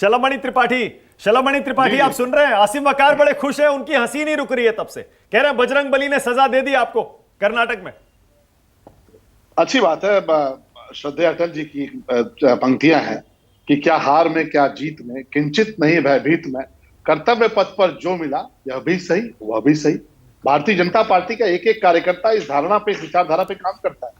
शलभमणि त्रिपाठी, शलभमणि त्रिपाठी आप सुन रहे हैं? आसिम वकार बड़े खुश हैं, उनकी हंसी नहीं रुक रही है तब से, कह रहे हैं बजरंगबली ने सजा दे दी आपको कर्नाटक में। अच्छी बात है। श्रद्धेय अटल जी की पंक्तियां हैं कि क्या हार में क्या जीत में, किंचित नहीं भयभीत में, कर्तव्य पथ पर जो मिला यह भी सही वह भी सही। भारतीय जनता पार्टी का एक एक कार्यकर्ता इस धारणा पे, इस विचारधारा पे काम करता है।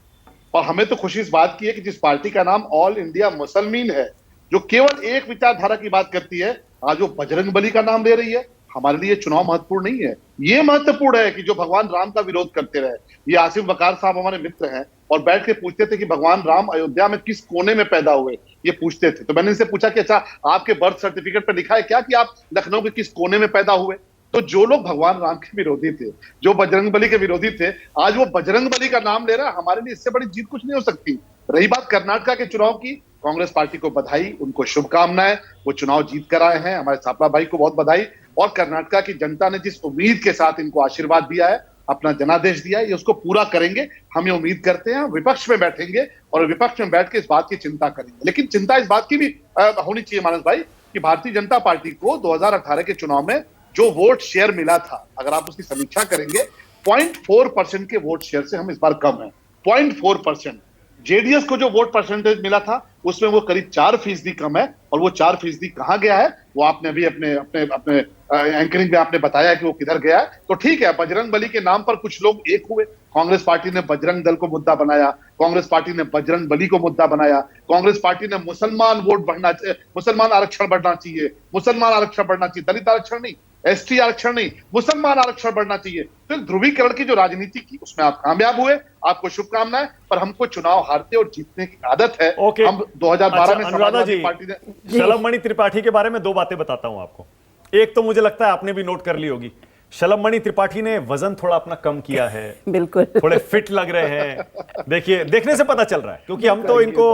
और हमें तो खुशी इस बात की है कि जिस पार्टी का नाम ऑल इंडिया मुसलमान है, जो केवल एक विचारधारा की बात करती है, आज वो बजरंगबली का नाम ले रही है। हमारे लिए चुनाव महत्वपूर्ण नहीं है, ये महत्वपूर्ण है कि जो भगवान राम का विरोध करते रहे। ये आसिम वकार साहब हमारे मित्र हैं और बैठ के पूछते थे कि भगवान राम अयोध्या में किस कोने में पैदा हुए, ये पूछते थे। तो मैंने इनसे पूछा कि अच्छा, आपके बर्थ सर्टिफिकेट पर लिखा है क्या कि आप लखनऊ के किस कोने में पैदा हुए? तो जो लोग भगवान राम के विरोधी थे, जो बजरंगबली के विरोधी थे, आज वो बजरंगबली का नाम ले रहा है। हमारे लिए इससे बड़ी जीत कुछ नहीं हो सकती। रही बात कर्नाटक के चुनाव की, कांग्रेस पार्टी को बधाई, उनको शुभकामनाएं। वो चुनाव जीत कर आए हैं, हमारे सापला भाई को बहुत बधाई। और कर्नाटक की जनता ने जिस उम्मीद के साथ इनको आशीर्वाद दिया है, अपना जनादेश दिया है, ये उसको पूरा करेंगे। हम ये उम्मीद करते हैं। विपक्ष में बैठेंगे और विपक्ष में बैठ के इस बात की चिंता करेंगे। लेकिन चिंता इस बात की भी होनी चाहिए मानस भाई कि भारतीय जनता पार्टी को 2018 के चुनाव में जो वोट शेयर मिला था, अगर आप उसकी समीक्षा करेंगे, 0.4% के वोट शेयर से हम इस बार कम है। 0.4%। जेडीएस को जो वोट परसेंटेज मिला था उसमें वो करीब 4% कम है। और वो 4% कहां गया है, वो आपने अभी अपने अपने अपने एंकरिंग में आपने बताया कि वो किधर गया है। तो ठीक है, बजरंगबली के नाम पर कुछ लोग एक हुए। कांग्रेस पार्टी ने बजरंग दल को मुद्दा बनाया, कांग्रेस पार्टी ने बजरंगबली को मुद्दा बनाया, कांग्रेस पार्टी ने मुसलमान वोट बढ़ना चाहिए, मुसलमान आरक्षण बढ़ना चाहिए, मुसलमान आरक्षण बढ़ना चाहिए, दलित आरक्षण नहीं, एसटी आरक्षण नहीं, मुसलमान आरक्षण बढ़ना चाहिए। तो ध्रुवीकरण की जो राजनीति की, उसमें आप कामयाब हुए, आपको शुभकामनाएं। पर हमको चुनाव हारते और जीतने की आदत है। हम 2012 में समाजवादी पार्टी ने। शलभमणि त्रिपाठी के बारे में दो बातें बताता हूं आपको। एक तो मुझे लगता है आपने भी नोट कर ली होगी, शलभमणि त्रिपाठी ने वजन थोड़ा अपना कम किया है। बिल्कुल, थोड़े फिट लग रहे हैं। देखिए, देखने से पता चल रहा है, क्योंकि हम तो इनको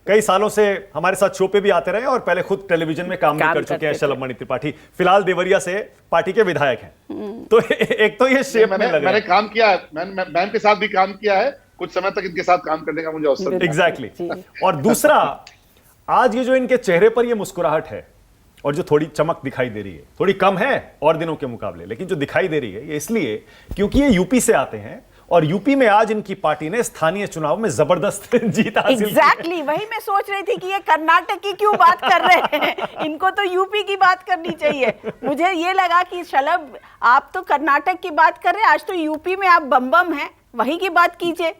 कई सालों से हमारे साथ शो पे भी आते रहे और पहले खुद टेलीविजन में काम भी कर चुके हैं। शलभमणि त्रिपाठी फिलहाल देवरिया से पार्टी के विधायक हैं। तो एक तो ये शेप में लग मैंने काम किया है, मैम के साथ भी काम किया है, कुछ समय तक इनके साथ काम करने का मुझे अवसर। एग्जैक्टली। और दूसरा, आज ये जो इनके चेहरे पर ये मुस्कुराहट है और जो थोड़ी चमक दिखाई दे रही है, थोड़ी कम है और दिनों के मुकाबले, लेकिन जो दिखाई दे रही है ये इसलिए क्योंकि ये यूपी से आते हैं और यूपी में आज इनकी पार्टी ने स्थानीय चुनाव में जबरदस्त जीत हासिल की। एग्जैक्टली, वही मैं सोच रही थी कि ये कर्नाटक की क्यों बात कर रहे हैं, इनको तो यूपी की बात करनी चाहिए। मुझे ये लगा कि शलभ, आप तो कर्नाटक की बात कर रहे हैं, आज तो यूपी में आप बम हैं, वही की बात कीजिए।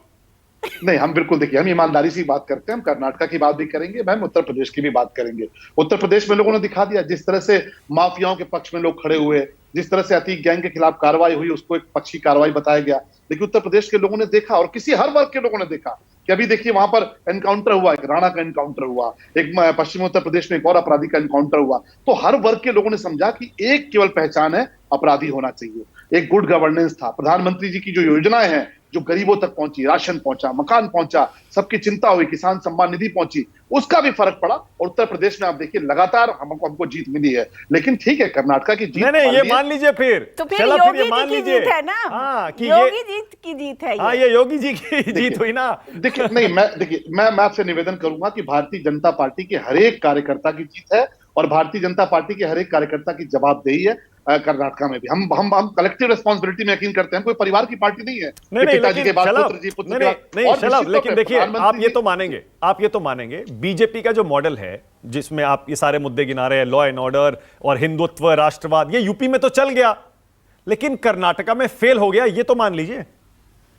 नहीं, हम बिल्कुल, देखिए, हम ईमानदारी से बात करते हैं। हम कर्नाटक की बात भी करेंगे, मैम उत्तर प्रदेश की भी बात करेंगे। उत्तर प्रदेश में लोगों ने दिखा दिया, जिस तरह से माफियाओं के पक्ष में लोग खड़े हुए, जिस तरह से अतीक गैंग के खिलाफ कार्रवाई हुई, उसको एक पक्षी कार्रवाई बताया गया। लेकिन उत्तर प्रदेश के लोगों ने देखा, और किसी हर वर्ग के लोगों ने देखा कि अभी देखिए वहां पर एनकाउंटर हुआ, एक राणा का एनकाउंटर हुआ, एक पश्चिमी उत्तर प्रदेश में एक और अपराधी का एनकाउंटर हुआ। तो हर वर्ग के लोगों ने समझा कि एक केवल पहचान है, अपराधी होना चाहिए। एक गुड गवर्नेंस था। प्रधानमंत्री जी की जो योजनाएं हैं, जो गरीबों तक पहुंची, राशन पहुंचा, मकान पहुंचा, सबकी चिंता हुई, किसान सम्मान निधि पहुंची, उसका भी फर्क पड़ा। और उत्तर प्रदेश में आप देखिए लगातार हमको जीत मिली है। लेकिन ठीक है, कर्नाटक की जीत नहीं, ये मान लीजिए फिर, तो फिर योगी जी की जीत है ना। हाँ, कि योगी जी की जीत है। हाँ, ये योगी जी की जीत हुई ना। देखिए, नहीं, मैं आपसे निवेदन करूंगा कि भारतीय जनता पार्टी के हर एक कार्यकर्ता की जीत है और भारतीय जनता पार्टी के हर एक कार्यकर्ता की जवाबदेही है। कर्नाटक में भी हम कलेक्टिव रिस्पांसिबिलिटी में यकीन करते हैं। कोई परिवार की पार्टी नहीं है। पिताजी के बाद पुत्र जी, पुत्र के बाद। नहीं शलभ, लेकिन देखिए, आप ये तो मानेंगे बीजेपी का जो मॉडल है, जिसमें आप ये सारे मुद्दे गिना रहे हैं, लॉ एंड ऑर्डर और हिंदुत्व, राष्ट्रवाद, ये यूपी में तो चल गया, लेकिन कर्नाटक में फेल हो गया, ये तो मान लीजिए।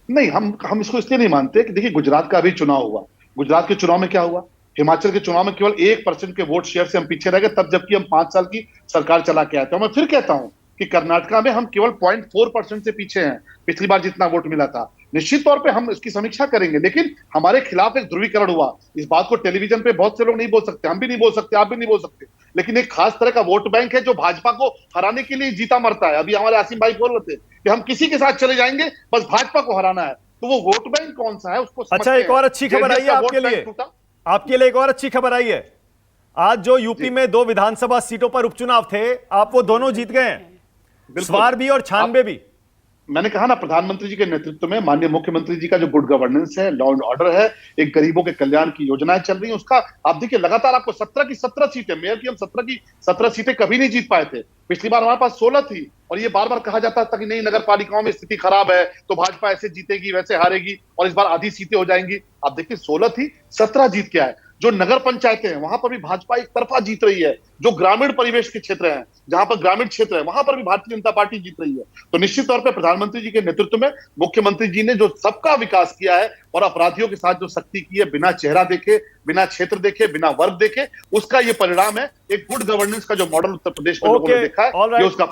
नहीं, हम इसको इसलिए नहीं मानते कि देखिए, गुजरात का अभी चुनाव हुआ, गुजरात के चुनाव में क्या हुआ, हिमाचल के चुनाव में केवल 1% के वोट शेयर से हम पीछे रह गए, तब जबकि हम 5 साल की सरकार चला के आए थे। मैं फिर कहता हूं कि कर्नाटक में हम केवल 0.4% से पीछे हैं, पिछली बार जितना वोट मिला था। निश्चित तौर पे हम इसकी समीक्षा करेंगे, लेकिन हमारे खिलाफ एक ध्रुवीकरण हुआ। इस बात को टेलीविजन पे बहुत से लोग नहीं बोल सकते, हम भी नहीं बोल सकते, आप भी नहीं बोल सकते, लेकिन एक खास तरह का वोट बैंक है जो भाजपा को हराने के लिए जीता मरता है। अभी हमारे आसिम भाई बोल रहे थे कि हम किसी के साथ चले जाएंगे, बस भाजपा को हराना है। तो वो वोट बैंक कौन सा है उसको समझते हैं। अच्छा, एक और अच्छी खबर आई है आपके लिए एक और अच्छी खबर आई है। आज जो यूपी में 2 विधानसभा सीटों पर उपचुनाव थे, आप वो दोनों जीत गए हैं, स्वार भी और छानबे भी। मैंने कहा ना, प्रधानमंत्री जी के नेतृत्व में माननीय मुख्यमंत्री जी का जो गुड गवर्नेंस है, लॉ एंड ऑर्डर है, एक गरीबों के कल्याण की योजनाएं चल रही हैं, उसका आप देखिए लगातार आपको 17 की 17 सीटें, मेयर की हम 17 की 17 सीटें कभी नहीं जीत पाए थे। पिछली बार हमारे पास 16 थी और ये बार बार कहा जाता था कि नहीं, नगर पालिकाओं में स्थिति खराब है तो भाजपा ऐसे जीतेगी वैसे हारेगी और इस बार आधी सीटें हो जाएंगी। आप देखिए 16 थी, 17 जीत के आए। जो नगर पंचायतें हैं वहां पर भी भाजपा एक तरफा जीत रही है। जो ग्रामीण परिवेश के क्षेत्र हैं, जहां पर ग्रामीण क्षेत्र है, वहां पर भी भारतीय जनता पार्टी जीत रही है। तो निश्चित तौर पर प्रधानमंत्री जी के नेतृत्व में मुख्यमंत्री जी ने जो सबका विकास किया है और अपराधियों के साथ जो सख्ती की है, बिना चेहरा देखे, बिना क्षेत्र देखे, बिना वर्ग देखे, उसका ये परिणाम है। एक गुड गवर्नेंस का जो मॉडल उत्तर प्रदेश में लोगों ने देखा है, ये उसका